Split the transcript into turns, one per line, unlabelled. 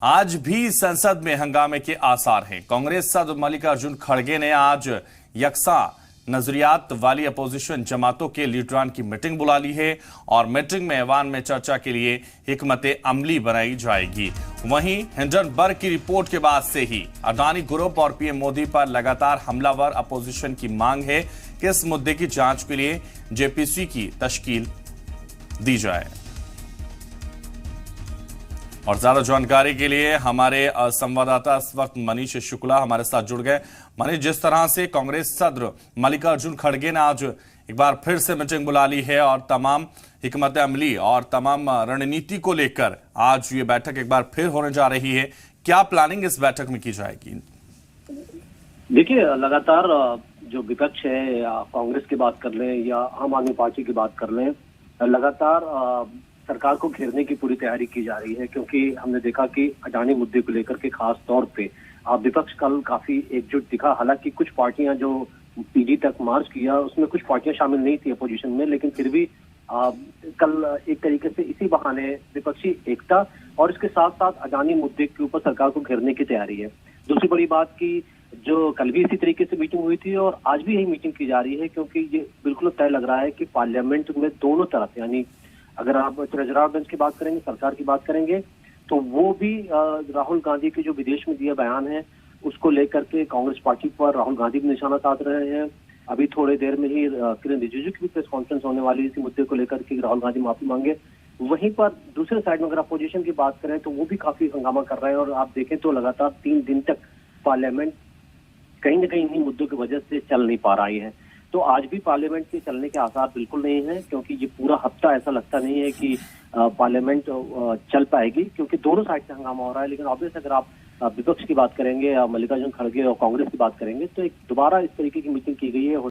आज भी संसद में हंगामे के आसार हैं। कांग्रेस सदस्य मल्लिकार्जुन खड़गे ने आज यकसा नजरियात वाली अपोजिशन जमातों के लीडरान की मीटिंग बुला ली है और मीटिंग में ऐवान में चर्चा के लिए हिकमत अमली बनाई जाएगी। वहीं हिंडनबर्ग की रिपोर्ट के बाद से ही अडानी ग्रुप और पीएम मोदी पर लगातार हमलावर अपोजिशन की मांग है कि इस मुद्दे की जांच के लिए जेपीसी की तश्कील दी जाए। और ज्यादा जानकारी के लिए हमारे संवाददाता इस वक्त मनीष शुक्ला हमारे साथ जुड़ गए। मनीष, जिस तरह से कांग्रेस सदस्य मल्लिकार्जुन खड़गे ने आज एक बार फिर से मीटिंग बुला ली है और तमाम हिकमत अमली और तमाम रणनीति को लेकर आज ये बैठक एक बार फिर होने जा रही है, क्या प्लानिंग इस बैठक में की जाएगी?
देखिए, लगातार जो विपक्ष है, या कांग्रेस की बात कर लें या आम आदमी पार्टी की बात कर लें, लगातार सरकार को घेरने की पूरी तैयारी की जा रही है, क्योंकि हमने देखा कि अडानी मुद्दे को लेकर के खास तौर पे विपक्ष कल काफी एकजुट दिखा। हालांकि कुछ पार्टियां जो पीडी तक मार्च किया उसमें कुछ पार्टियां शामिल नहीं थी अपोजिशन में, लेकिन फिर भी कल एक तरीके से इसी बहाने विपक्षी एकता और इसके साथ साथ अडानी मुद्दे के ऊपर सरकार को घेरने की तैयारी है। दूसरी बड़ी बात की जो कल भी इसी तरीके से मीटिंग हुई थी और आज भी यही मीटिंग की जा रही है, क्योंकि ये बिल्कुल तय लग रहा है कि पार्लियामेंट में दोनों तरफ, यानी अगर आप ट्रेजरर बेंच की बात करेंगे, सरकार की बात करेंगे, तो वो भी राहुल गांधी के जो विदेश में दिया बयान है उसको लेकर के कांग्रेस पार्टी पर राहुल गांधी भी निशाना साध रहे हैं। अभी थोड़ी देर में ही किरण रिजिजू की भी प्रेस कॉन्फ्रेंस होने वाली है इसी मुद्दे को लेकर के राहुल गांधी माफी मांगे। वहीं पर दूसरे साइड में अगर अपोजिशन की बात करें तो वो भी काफी हंगामा कर रहे हैं और आप देखें तो लगातार 3 दिन तक पार्लियामेंट कहीं न कहीं इन्हीं मुद्दों की वजह से चल नहीं पा रही है। तो आज भी पार्लियामेंट के चलने के आसार बिल्कुल नहीं है, क्योंकि ये पूरा हफ्ता ऐसा लगता नहीं है कि पार्लियामेंट चल पाएगी, क्योंकि दोनों साइड से हंगामा हो रहा है। लेकिन ऑब्वियस अगर आप विपक्ष की बात करेंगे या मल्लिकार्जुन खड़गे और कांग्रेस की बात करेंगे तो एक दोबारा इस तरीके की मीटिंग की गई है।